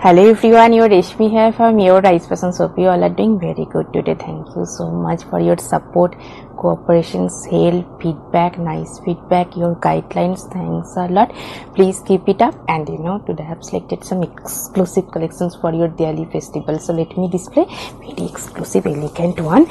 Hello everyone, your Reshmi here from your Rice Person. So you all are doing very good today. Thank you so much for your support, cooperations, help, feedback, nice feedback, your guidelines. Thanks a lot. Please keep it up. And today I have selected some exclusive collections for your Diwali festival. So let me display very exclusive, elegant one.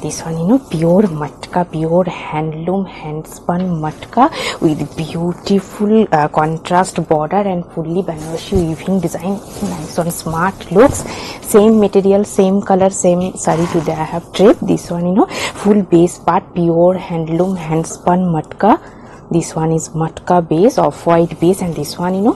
This one, pure matka, pure handloom, handspun matka with beautiful contrast border and fully Banarasi weaving design. Nice one, smart looks. Same material, same color, same saree today I have draped. This one, full base part, pure handloom, handspun matka. This one is matka base, off-white base, and this one,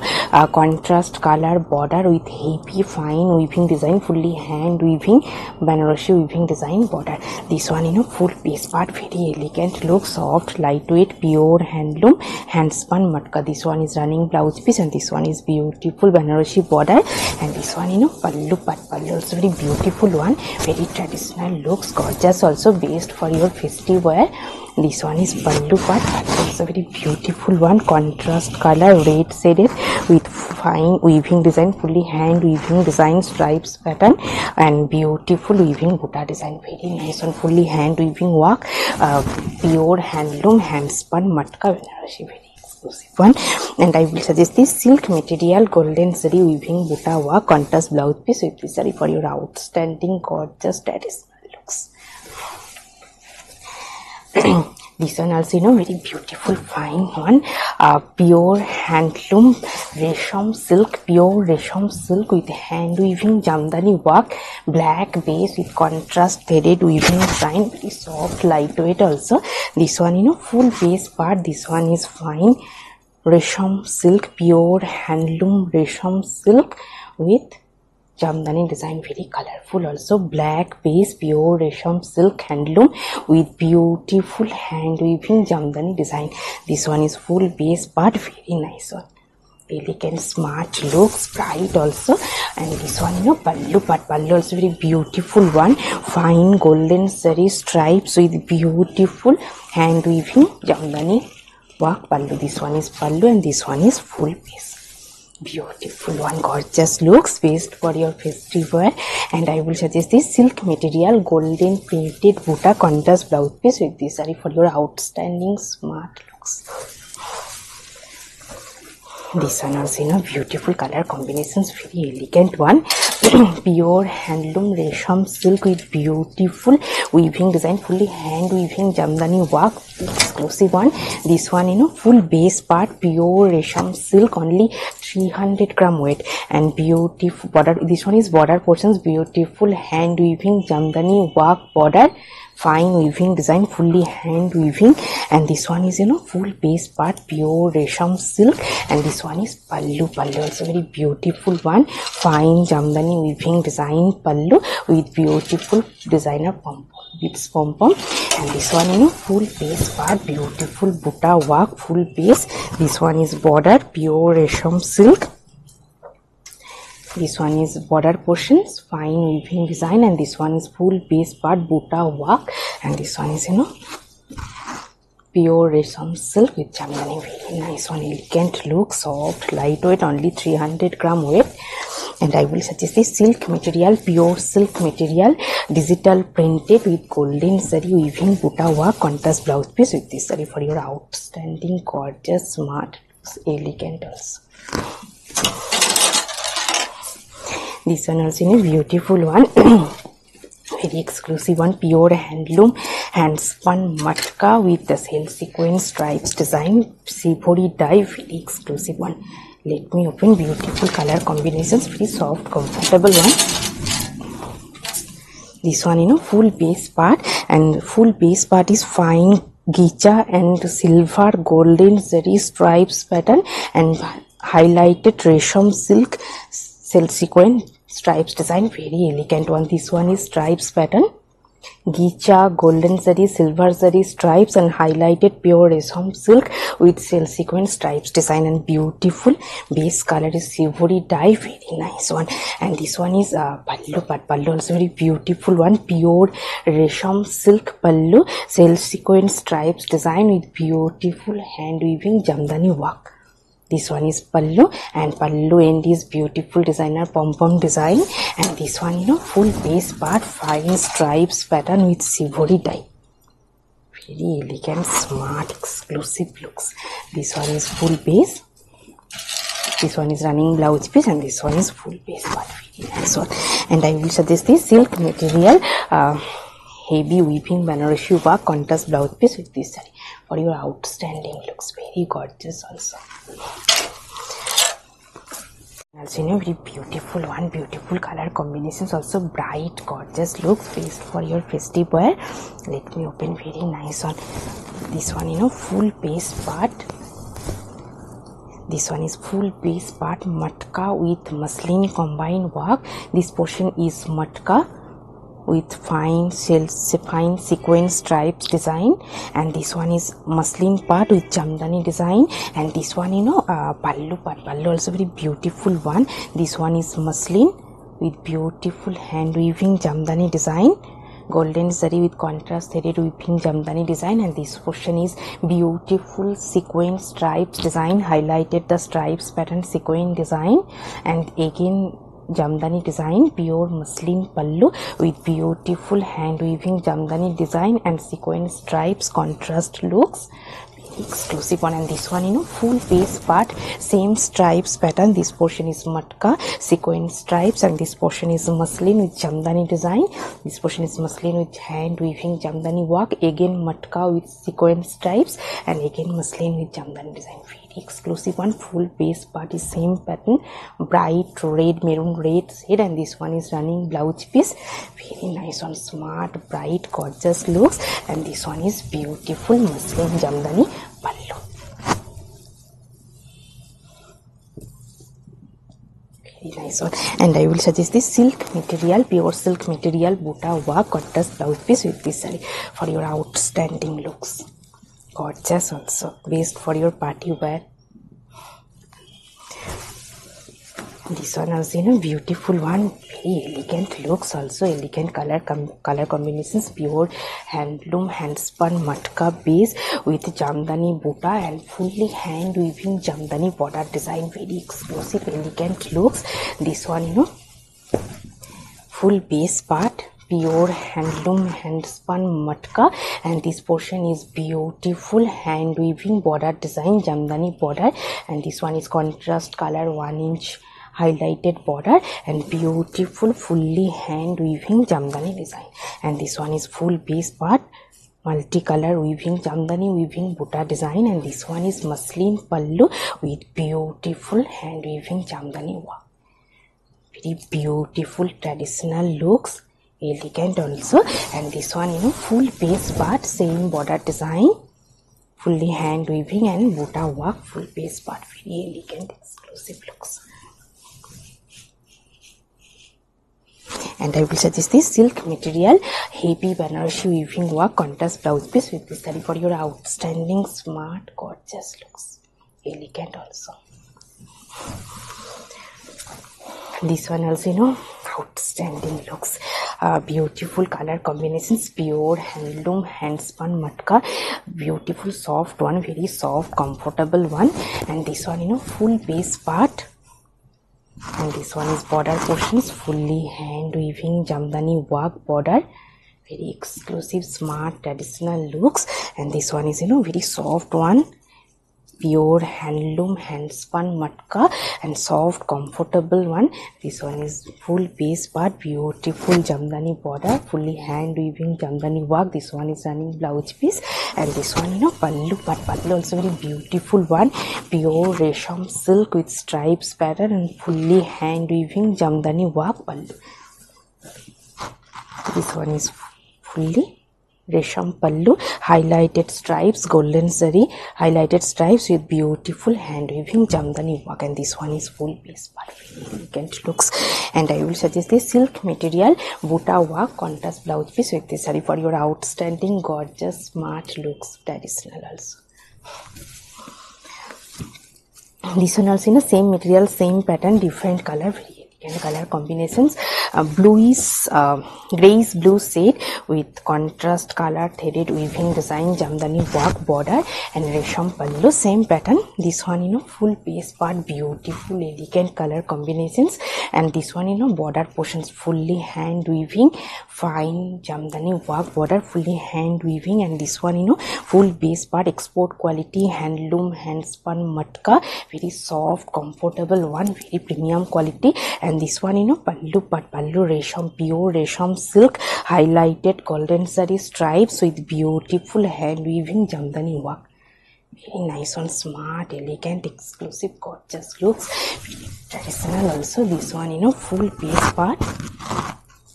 contrast color border with heavy fine weaving design, fully hand weaving, Banarasi weaving design border. This one, full base part, very elegant look, soft, lightweight, pure handloom, handspun matka. This one is running blouse piece, and this one is beautiful Banarasi border, and this one, pallu part, pallu also very beautiful one, very traditional looks, gorgeous, also based for your festive wear. This one is pallu part, also very beautiful one, contrast color, red shaded with fine weaving design, fully hand weaving design, stripes pattern, and beautiful weaving butta design. Very nice one, fully hand weaving work, pure handloom, handspun matka Banarasi, very exclusive one. And I will suggest this silk material, golden zari weaving butta work, contrast blouse piece with this saree for your outstanding, gorgeous, traditional looks. This one also, very beautiful, fine one, pure handloom resham silk, pure resham silk with hand weaving jamdani work, black base with contrast threaded weaving design, very soft, lightweight also. This one, full base part. This one is fine resham silk, pure handloom resham silk with jamdani design, very colorful also, black base, pure resham silk handloom with beautiful hand weaving jamdani design. This one is full base part, very nice one, elegant, smart looks, bright also. And this one, pallu part, pallu also very beautiful one, fine golden zari stripes with beautiful hand weaving jamdani work pallu. This one is pallu, and this one is full base. Beautiful one, gorgeous looks, based for your festive wear. And I will suggest this silk material, golden printed butta contrast blouse piece with this saree for your outstanding, smart looks. This one also, beautiful color combinations, very elegant one. Pure handloom resham silk with beautiful weaving design, fully hand weaving jamdani work, exclusive one. This one, full base part, pure resham silk, only 300 gram weight, and beautiful border. This one is border portions, beautiful hand weaving jamdani work border, fine weaving design, fully hand weaving. And this one is, full base part, pure resham silk, and this one is pallu. Pallu also very beautiful one, fine jamdani weaving design pallu with beautiful designer pom pom. And this one, full base part, beautiful butta work, full base. This one is border, pure resham silk. This one is border portions, fine weaving design, and this one is full base part, butta work. And this one is, pure resham silk with jamdani, very nice one, elegant look, soft, lightweight, only 300 gram weight. And I will suggest this silk material, pure silk material, digital printed with golden zari weaving butta work, contrast blouse piece with this saree for your outstanding, gorgeous, smart, elegant also. This one also, a beautiful one, very exclusive one, pure handloom, handspun matka with the silk sequence stripes design, sivori dye, very exclusive one. Let me open, beautiful color combinations, very soft, comfortable one. This one, full base part, and full base part is fine gicha and silver golden zari stripes pattern, and highlighted resham silk sequence stripes design, very elegant one. This one is stripes pattern, gicha, golden zari, silver zari stripes, and highlighted pure resham silk with silk sequence stripes design, and beautiful base color is sivori dye, very nice one. And this one is pallu part, pallu also very beautiful one, pure resham silk pallu, silk sequence stripes design with beautiful hand weaving jamdani work. This one is pallu, and pallu end is beautiful designer pom-pom design, and this one, you know, full base part, fine stripes pattern with sivori dye. Very elegant, smart, exclusive looks. This one is full base. This one is running blouse piece, and this one is full base part. Very nice one. And I will suggest this silk material, heavy weaving Banarasi work contrast blouse piece with this saree for your outstanding looks. Very gorgeous also. Also, you know, very beautiful one, beautiful color combinations, also bright gorgeous looks, based for your festive wear. Let me open. Very nice one. This one, you know, full base part. This one is full base part matka with muslin combined work. This portion is matka with fine sequence stripes design, and this one is muslin part with jamdani design, and this one, you know, pallu part. Pallu also very beautiful one. This one is muslin with beautiful hand weaving jamdani design, golden zari with contrast threaded weaving jamdani design, and this portion is beautiful sequence stripes design, highlighted the stripes pattern sequence design, and again jamdani design, pure muslin pallu with beautiful hand weaving jamdani design and sequence stripes contrast looks. Exclusive one. And this one, you know, full base part, same stripes pattern. This portion is matka sequence stripes, and this portion is muslin with jamdani design. This portion is muslin with hand weaving jamdani work, again matka with sequence stripes, and again muslin with jamdani design. Very exclusive one. Full base part is same pattern, bright red, maroon red shade, and this one is running blouse piece. Very nice one, smart, bright, gorgeous looks, and this one is beautiful muslin jamdani pallu. Very nice one. And I will suggest this silk material, pure silk material buta work contrast blouse piece with this saree for your outstanding looks. Gorgeous also, based for your party wear. This one also, you know, beautiful one, very elegant looks, also elegant color combinations, pure handloom hand spun matka base with jamdani buta and fully hand weaving jamdani border design. Very exclusive, elegant looks. This one, you know, full base part, pure handloom hand spun matka, and this portion is beautiful hand weaving border design, jamdani border, and this one is contrast color 1 inch highlighted border and beautiful fully hand weaving jamdani design, and this one is full base part multicolor weaving jamdani weaving buta design, and this one is muslin pallu with beautiful hand weaving jamdani work. Very beautiful traditional looks, elegant also. And this one, you know, full base part, same border design, fully hand weaving and buta work, full base part. Very elegant, exclusive looks. And I will suggest this silk material, heavy Banarasi weaving work contrast blouse piece with this saree for your outstanding, smart, gorgeous looks. Elegant also. This one also, you know, outstanding looks. Beautiful color combinations, pure handloom hand spun matka, beautiful soft one, very soft comfortable one. And this one, you know, full base part, and this one is border portions, fully hand weaving jamdani work border. Very exclusive, smart, traditional looks. And this one is, you know, very soft one, pure handloom hand spun matka and soft comfortable one. This one is full base part, beautiful jamdani border, fully hand weaving jamdani work. This one is running blouse piece, and this one, you know, pallu part. Pallu also very beautiful one, pure resham silk with stripes pattern and fully hand weaving jamdani work pallu. This one is fully resham pallu, highlighted stripes, golden zari, highlighted stripes with beautiful hand weaving jamdani work, and this one is full base part. Very elegant looks. And I will suggest this silk material buta work contrast blouse piece with this saree for your outstanding, gorgeous, smart looks, traditional also. This one also in the same material, same pattern, different color, very elegant color combinations, bluish grayish blue shade with contrast color threaded weaving design, jamdani work border and resham pallu. Same pattern. This one full base part, beautiful elegant color combinations, and this one border portions fully hand weaving, fine jamdani work border, fully hand weaving, and this one full base part, export quality handloom hand spun matka, very soft comfortable one, very premium quality. And this one pallu part, pallu resham, pure resham silk, highlighted golden zari stripes with beautiful hand weaving jamdani work. Very nice one, smart, elegant, exclusive, gorgeous looks, very traditional also. This one full base part,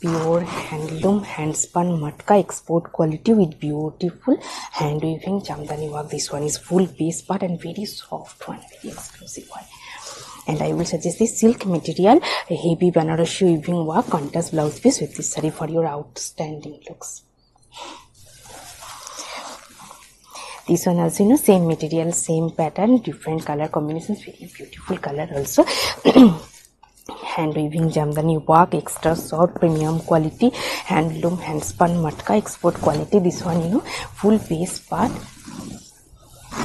pure handloom hand spun matka, export quality with beautiful hand weaving jamdani work. This one is full base part and very soft one, very exclusive one. And I will suggest this silk material, a heavy Banarasi weaving work, contrast blouse piece with this saree for your outstanding looks. This one also same material, same pattern, different color combinations, very beautiful color also. Hand weaving jamdani work, extra soft premium quality, handloom hand spun matka, export quality. This one full base part.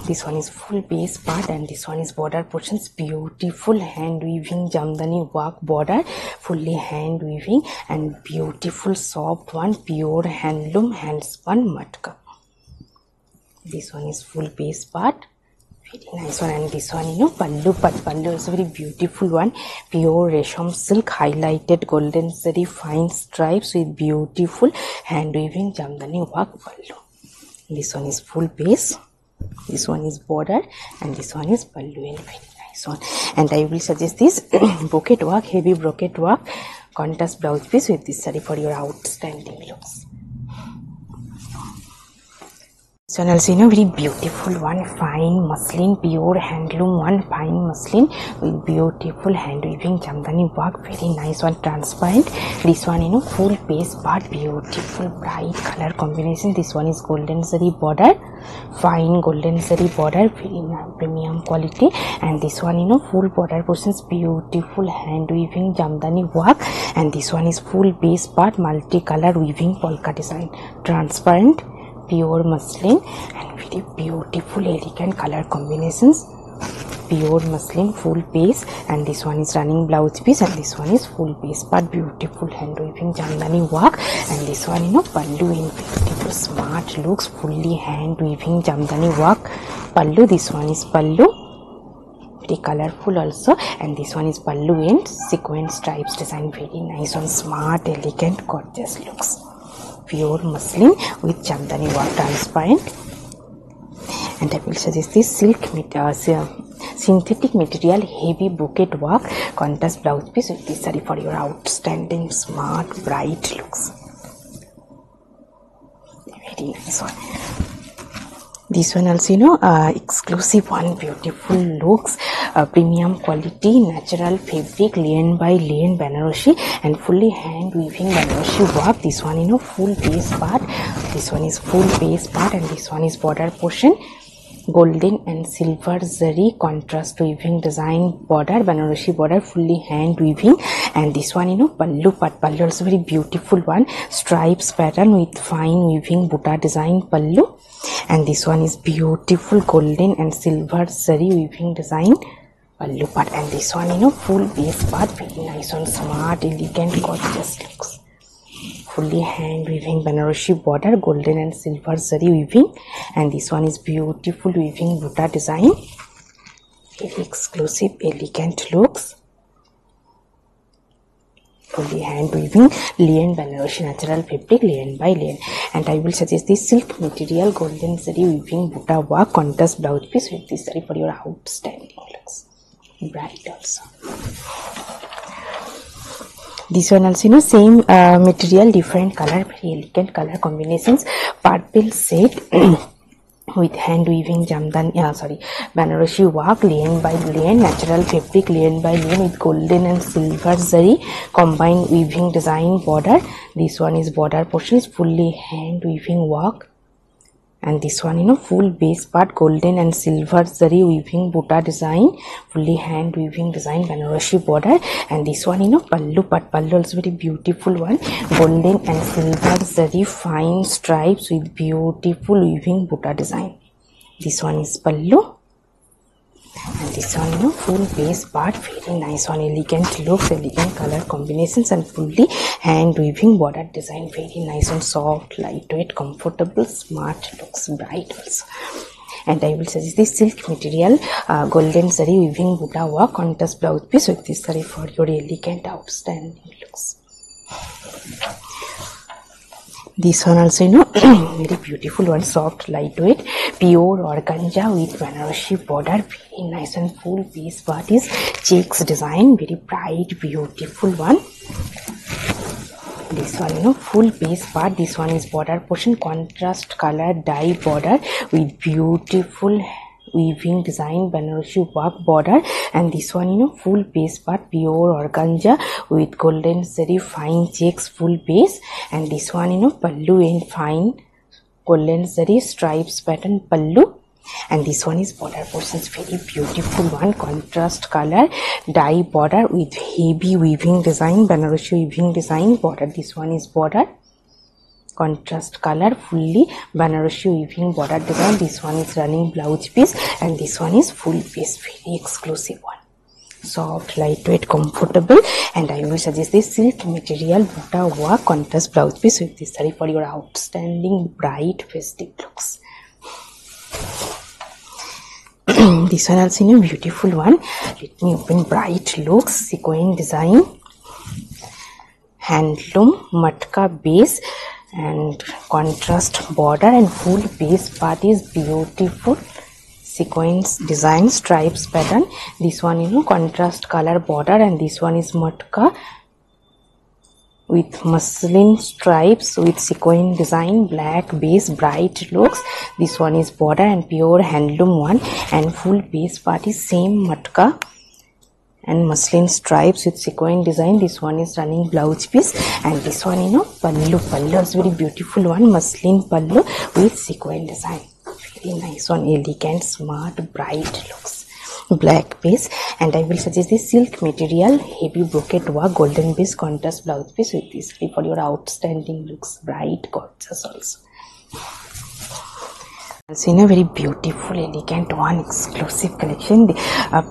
This one is full base part, and this one is border portions, beautiful hand weaving jamdani work border, fully hand weaving, and beautiful soft one, pure handloom hand spun matka. This one is full base part, very nice one. And this one pallu part, pallu is a very beautiful one, pure resham silk, highlighted golden zari fine stripes with beautiful hand weaving jamdani work pallu. This one is full base, this one is border, and this one is pallu, and very nice one. And I will suggest this brocade work, heavy brocade work, contrast blouse piece with this saree for your outstanding looks. This one also very beautiful one, fine muslin, pure handloom one, fine muslin with beautiful hand weaving jamdani work, very nice one, transparent. This one full base part, beautiful bright color combination. This one is golden zari border, fine golden zari border, very premium quality. And this one full border portions, beautiful hand weaving jamdani work. And this one is full base part, multicolor weaving polka design, transparent, pure muslin, and very beautiful elegant color combinations, pure muslin, full base. And this one is running blouse piece, and this one is full base part, beautiful hand weaving jamdani work. And this one pallu in beautiful smart looks, fully hand weaving jamdani work pallu. This one is pallu, very colorful also, and this one is pallu in sequence stripes design, very nice one, smart, elegant, gorgeous looks, pure muslin with jamdani work, transparent. And I will suggest this silk synthetic material, heavy brocade work, contrast blouse piece with this saree for your outstanding smart bright looks, very nice one. This one also exclusive one, beautiful looks, premium quality, natural fabric, lane by lane Banarasi, and fully hand weaving Banarasi work. This one full base part, this one is full base part, and this one is border portion, golden and silver zari contrast weaving design border, Banarasi border, fully hand weaving. And this one pallu part, pallu also very beautiful one, stripes pattern with fine weaving buta design pallu. And this one is beautiful golden and silver zari weaving design pallu part. And this one full base part, very nice one, smart, elegant, gorgeous looks, fully hand weaving Banarasi border, golden and silver zari weaving. And this one is beautiful weaving buta design, very exclusive, elegant looks, fully hand weaving, lane Banarasi natural fabric, lane by lane. And I will suggest this silk material, golden zari weaving buta work, contrast blouse piece with this saree for your outstanding looks, bright also. This one also same material, different color, very elegant color combinations, purple shade with hand weaving Banarasi work, lane by lane, natural fabric, lane by lane with golden and silver zari combined weaving design border. This one is border portions, fully hand weaving work, And this one, you know, full base part golden and silver zari weaving butta design, fully hand weaving design, Banarasi border. And this one, you know, pallu part, pallu also very beautiful one, golden and silver zari fine stripes with beautiful weaving butta design. This one is pallu. And this one, you know, full base part, very nice one, elegant looks, elegant color combinations, and fully hand weaving border design, very nice one, soft, lightweight, comfortable, smart, looks bright also. And I will suggest this silk material, golden zari weaving butta work, contrast blouse piece with this zari for your elegant, outstanding looks. This one also, you know, very beautiful one, soft, lightweight, pure organza with Banarasi border, very nice and full base part is checks design, very bright, beautiful one. This one, you know, full base part, this one is border portion, contrast color dye border with beautiful weaving design, Banarasi work border. And this one, you know, full base part, pure organza with golden zari fine checks, full base. And this one, you know, pallu in fine golden zari stripes pattern pallu. And this one is border portions, very beautiful one, contrast color dye border with heavy weaving design, Banarasi weaving design border. This one is border, contrast color, fully Banarasi weaving border design. This one is running blouse piece, and this one is full piece, very exclusive one, soft, lightweight, comfortable. And I will suggest this silk material butta work contrast blouse piece with this saree for your outstanding bright festive looks. This one also, you know, beautiful one. Let me open. Bright looks, sequin design, handloom matka base and contrast border, and full base part is beautiful sequence design, stripes pattern. This one, you know, contrast color border, and this one is matka with muslin stripes with sequin design, black base, bright looks. This one is border and pure handloom one, and full base part is same matka and muslin stripes with sequin design. This one is running blouse piece, and this one, you know, pallu is very beautiful one, muslin pallu with sequin design, very nice one, elegant, smart, bright looks, black base. And I will suggest this silk material, heavy brocade work, golden base, contrast blouse piece with this for your outstanding looks, bright, gorgeous also. Also, in a very beautiful, elegant one, exclusive collection, the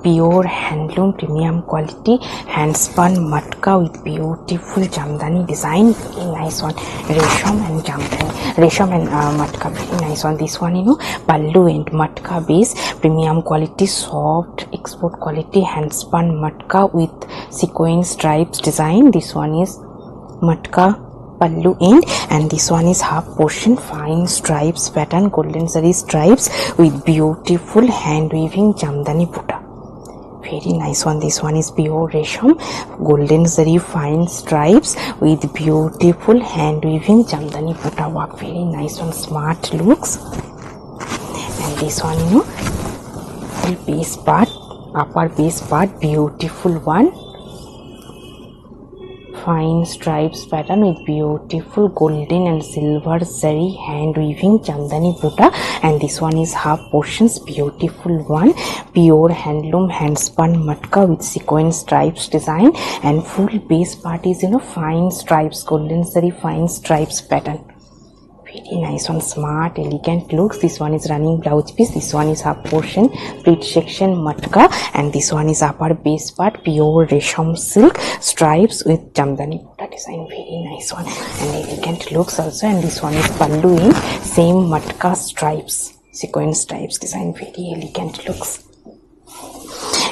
pure handloom premium quality hand spun matka with beautiful jamdani design, very nice one, resham and jamdani, resham and matka, very nice one. This one, you know, pallu and matka base, premium quality, soft, export quality hand spun matka with sequin stripes design. This one is matka pallu end, and this one is half portion fine stripes pattern, golden zari stripes with beautiful hand weaving jamdani butta, very nice one. This one is pure resham, golden zari fine stripes with beautiful hand weaving jamdani butta work, very nice one, smart looks. And this one, you know, full base part, upper base part, beautiful one, fine stripes pattern with beautiful golden and silver zari hand weaving jamdani butta. And this one is half portions, beautiful one, pure handloom hand spun matka with sequin stripes design, and full base part is, you know, fine stripes, golden zari fine stripes pattern, very nice one, smart, elegant looks. This one is running blouse piece, this one is half portion pleat section matka, and this one is upper base part, pure resham silk stripes with jamdani butta design, very nice one and elegant looks also. And this one is pallu in same matka stripes, sequin stripes design, very elegant looks.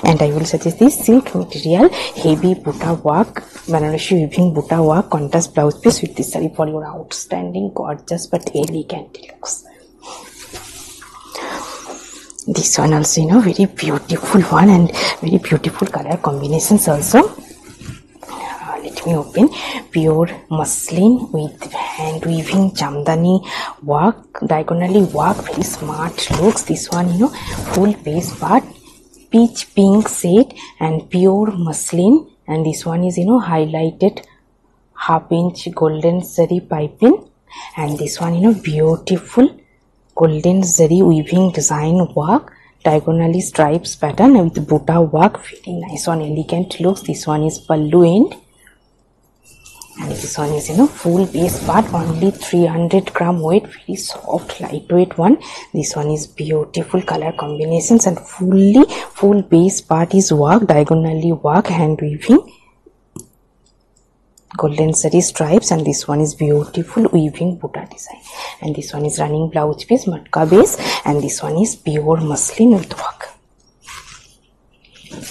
And I will suggest this silk material, heavy butta work, Banarasi weaving butta work, contrast blouse piece with this saree for your outstanding, gorgeous but elegant looks. This one also, you know, very beautiful one and very beautiful color combinations also. Let me open. Pure muslin with hand weaving jamdani work, diagonally work, very smart looks. This one, you know, full base part, peach pink shade and pure muslin, and this one is, you know, highlighted half inch golden zari piping, and this one, you know, beautiful golden zari weaving design work, diagonally stripes pattern with butta work. Very nice one, elegant looks. This one is pallu end, and this one is full base part, only 300 gram weight, very soft lightweight one. This one is beautiful color combinations and full base part is work, diagonally work, hand weaving, golden zari stripes, and this one is beautiful weaving butta design, and this one is running blouse piece, matka base, and this one is pure muslin with work,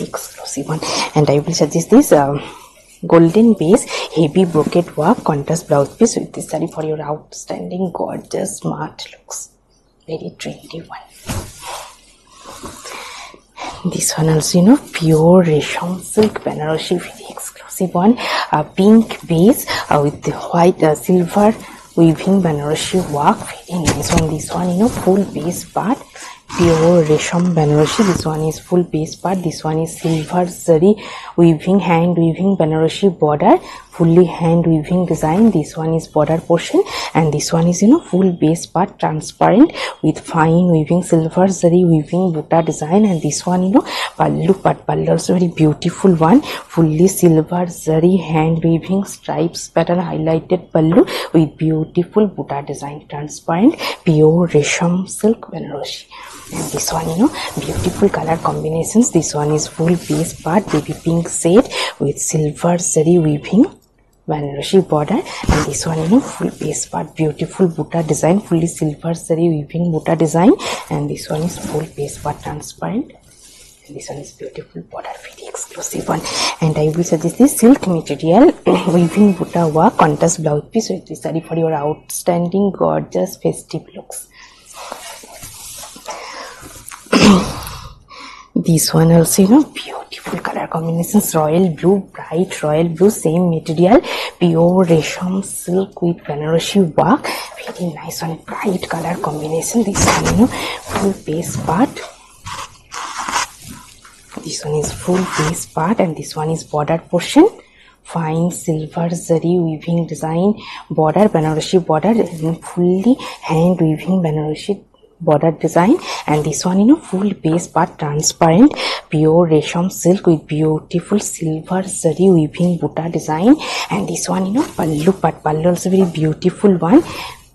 exclusive one. And I will suggest this golden base heavy brocade work contrast blouse piece with this saree for your outstanding gorgeous smart looks, very trendy one. This one also pure resham silk Banarasi, very exclusive one, pink base with the white silver weaving Banarasi work, very nice one. This one full base part, pure resham Banarasi. This one is full base part. This one is silver zari weaving, hand weaving Banarasi border, fully hand weaving design. This one is border portion, and this one is full base part transparent with fine weaving silver zari weaving butta design, and this one pallu part, pallu also very beautiful one, fully silver zari hand weaving stripes pattern highlighted pallu with beautiful butta design, transparent pure resham silk Banarasi. And this one beautiful color combinations. This one is full base part, baby pink shade with silver zari weaving Banarasi border, and this one full base part, beautiful butta design, fully silver zari weaving butta design, and this one is full base part transparent, and this one is beautiful border, very exclusive one. And I will suggest this silk material weaving butta work contrast blouse piece with this saree for your outstanding gorgeous festive looks. This one also beautiful color combinations, royal blue, bright royal blue, same material, pure resham silk with Banarasi work, very nice one, bright color combination. This one full base part, this one is full base part, and this one is border portion, fine silver zari weaving design border, Banarasi border, and fully hand weaving Banarasi border design, and this one full base part transparent pure resham silk with beautiful silver zari weaving butta design, and this one pallu part, pallu also very beautiful one,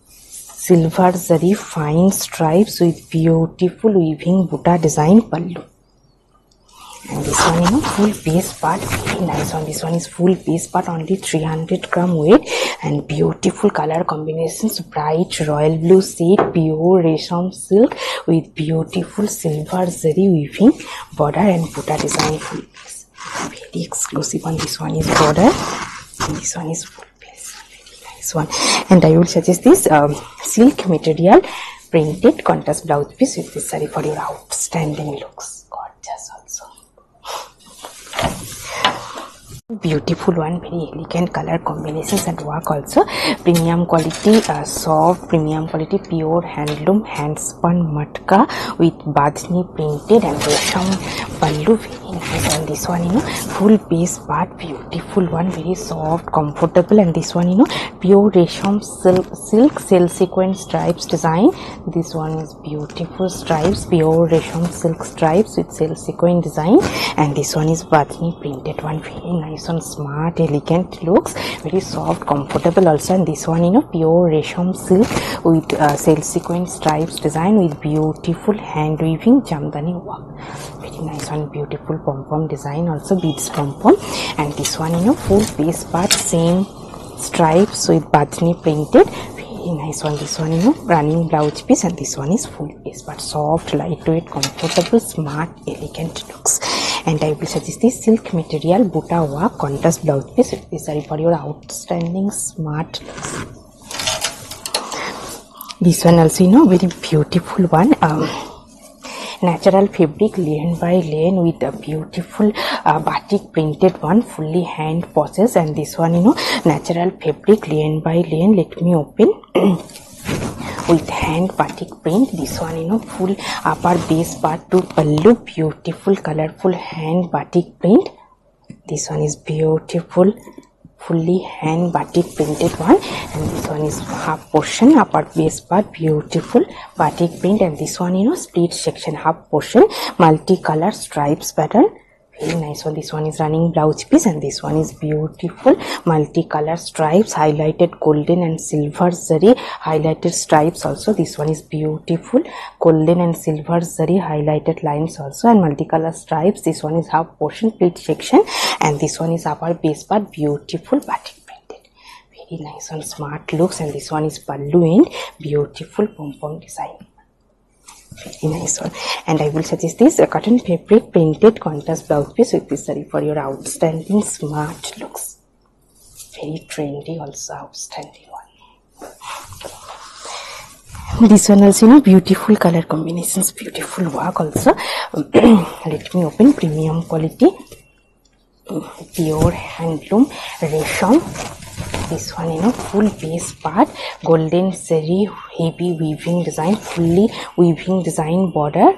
silver zari fine stripes with beautiful weaving butta design pallu, and this one full base part, very nice one. This one is full base part, only 300 gram weight, and beautiful color combinations, bright royal blue shade, pure resham silk with beautiful silver zari weaving border and butta design, full base, very exclusive one. This one is border, and this one is full base, very nice one. And I will suggest this silk material printed contrast blouse piece with this saree for your outstanding looks, gorgeous also. Beautiful one, very elegant color combinations and work also, premium quality, soft premium quality pure handloom hand spun matka with badhni printed and resham pallu, very nice. And this one full base part, beautiful one, very soft comfortable, and this one pure resham silk cell sequence stripes design. This one is beautiful stripes, pure resham silk stripes with cell sequence design, and this one is badhni printed one, very nice one, smart elegant looks, very soft comfortable also, and this one pure resham silk with cell sequence stripes design with beautiful hand weaving jamdani work, very nice one, beautiful pom pom design also, beads pom pom, and this one full base part, same stripes with badhni printed, very nice one. This one running blouse piece, and this one is full base part, soft lightweight comfortable smart elegant looks. And I will suggest this silk material butta work contrast blouse piece with this saree for your outstanding smart looks. This one also very beautiful one, natural fabric lane by lane with a beautiful batik printed one, fully hand process, and this one natural fabric lane by lane, let me open with hand batik print. This one full upper base part to pallu, beautiful colorful hand batik print. This one is beautiful fully hand batik printed one, and this one is half portion, upper base part, beautiful batik print, and this one, you know, split section, half portion, multicolor stripes pattern. Very nice one. This one is running blouse piece, and this one is beautiful multicolor stripes, highlighted golden and silver zari, highlighted stripes also. This one is beautiful golden and silver zari, highlighted lines also, and multicolor stripes. This one is half portion, pleat section, and this one is upper base part, beautiful batik printed. Very nice one, smart looks, and this one is pallu end, beautiful pom pom design. Very nice one. And I will suggest this cotton fabric printed contrast blouse piece with this saree for your outstanding smart looks. Very trendy also, outstanding one. This one also, you know, beautiful color combinations, beautiful work also. Let me open. Premium quality, pure handloom resham. This one, you know, full base part, golden zari, heavy weaving design, fully weaving design border,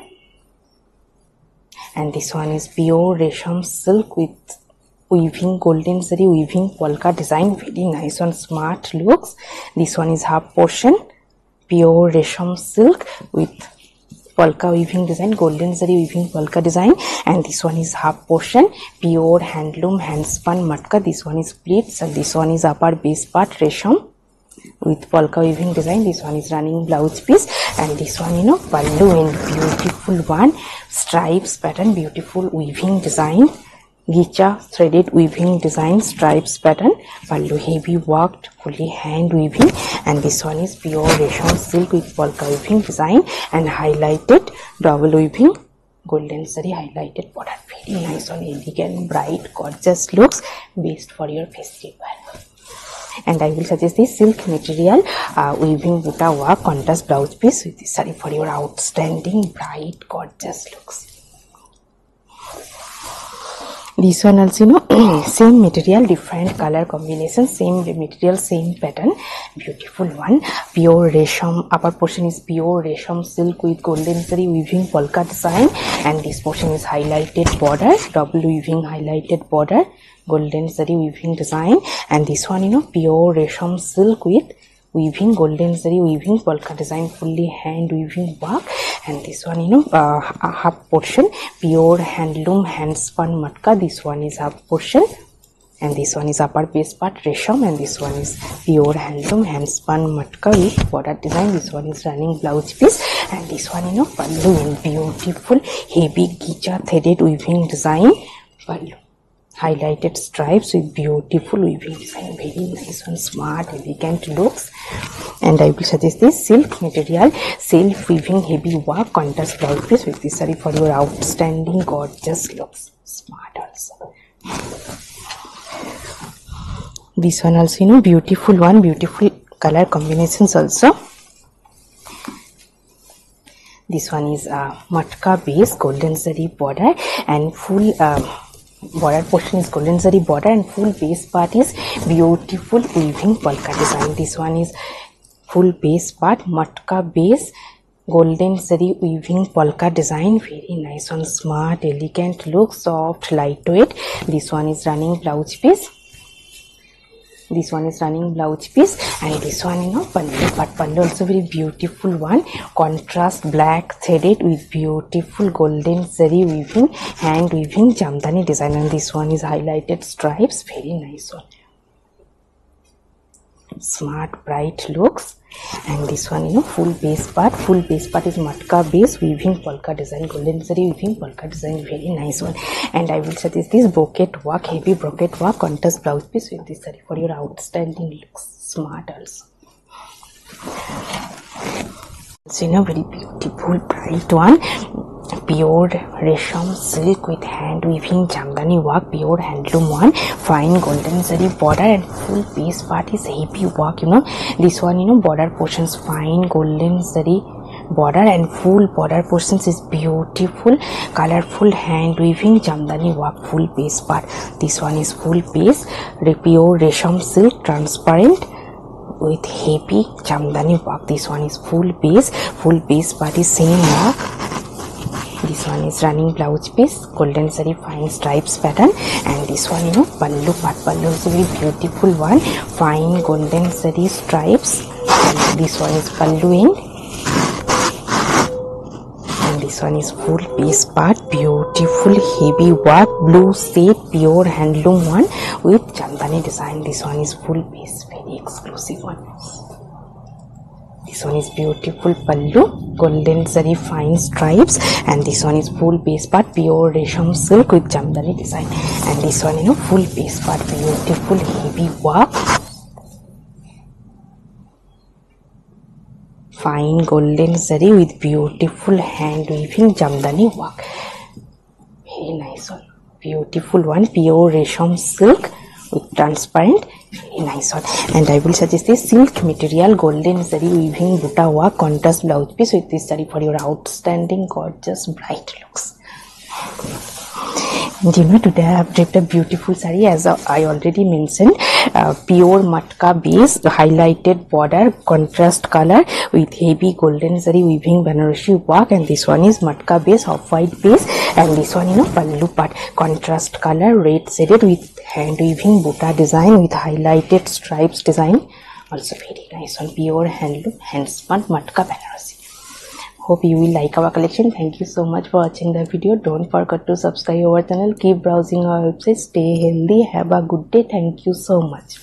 and this one is pure resham silk with weaving golden zari, weaving polka design. Very nice one, smart looks. This one is half portion, pure resham silk with polka weaving design, golden zari weaving polka design, and this one is half portion, pure handloom hand spun matka. This one is pleats, and this one is upper base part resham with polka weaving design. This one is running blouse piece, and this one, you know, pallu and beautiful one, stripes pattern, beautiful weaving design, gicha threaded weaving design, stripes pattern, pallu heavy worked, fully hand weaving, and this one is pure resham silk with polka weaving design and highlighted double weaving golden zari highlighted border. Very nice one, elegant, bright, gorgeous looks, best for your festival. And I will suggest this silk material weaving buta work contrast blouse piece with this saree for your outstanding, bright, gorgeous looks. This one also, you know, same material, different color combination, same material, same pattern, beautiful one, pure resham. Upper portion is pure resham silk with golden zari weaving polka design, and this portion is highlighted border, double weaving highlighted border, golden zari weaving design, and this one, you know, pure resham silk with weaving golden zari weaving polka design, fully hand weaving work, and this one, you know, half portion, pure handloom hand spun matka. This one is half portion, and this one is upper base part resham, and this one is pure handloom hand spun matka with border design. This one is running blouse piece, and this one, you know, pallu in beautiful heavy gicha threaded weaving design, pallu highlighted stripes with beautiful weaving design. Very nice one, smart, elegant looks. And I will suggest this silk material, self weaving heavy work contrast blouse piece with this saree for your outstanding, gorgeous looks. Smart also. This one also, you know, beautiful one, beautiful color combinations also. This one is matka base, golden zari border, and full border portion is golden zari border, and full base part is beautiful weaving polka design. This one is full base part, matka base, golden zari weaving polka design. Very nice one, smart, elegant look, soft, lightweight. This one is running blouse piece. This one is running blouse piece, and this one, you know, pallu, but pallu also very beautiful one, contrast black threaded with beautiful golden zari weaving, hand weaving jamdani design, and this one is highlighted stripes. Very nice one, smart, bright looks. And this one, you know, full base part is matka base weaving polka design, golden zari weaving polka design. Very nice one. And I will suggest this brocade work, heavy brocade work contrast blouse piece with this saree for your outstanding looks. Smart also. So, you know, very beautiful, bright one, pure resham silk with hand weaving jamdani work, pure handloom one, fine golden zari border, and full base part is heavy work. You know, this one, you know, border portions fine golden zari border, and full border portions is beautiful colorful hand weaving jamdani work, full base part. This one is full base pure resham silk transparent with heavy jamdani work. This one is full base part is same work. this one is running blouse piece, golden zari fine stripes pattern, and this one pallu part. Pallu is a very beautiful one, fine golden zari stripes, and this one is pallu end, and this one is full piece part, beautiful heavy work, blue shade, pure handloom one with Jamdani design. This one is full piece, very exclusive one. This one is beautiful pallu, golden zari fine stripes, and this one is full piece part, pure resham silk with Jamdani design, and this one full piece part, beautiful heavy work, fine golden zari with beautiful hand weaving Jamdani work. Very nice one, beautiful one, pure resham silk with transparent, very nice one. And I will suggest this silk material golden zari weaving buta work contrast blouse piece with this saree for your outstanding gorgeous bright looks. And today I have draped a beautiful saree, as I already mentioned, pure matka base, highlighted border, contrast color with heavy golden zari weaving Banarasi work, and this one is matka base, off-white base, and this one pallu part, contrast color, red shaded with hand weaving buta design with highlighted stripes design, also very nice one, pure handloom, handspun matka Banarasi. Hope you will like our collection. Thank you so much for watching the video. Don't forget to subscribe our channel. Keep browsing our website. Stay healthy. Have a good day. Thank you so much.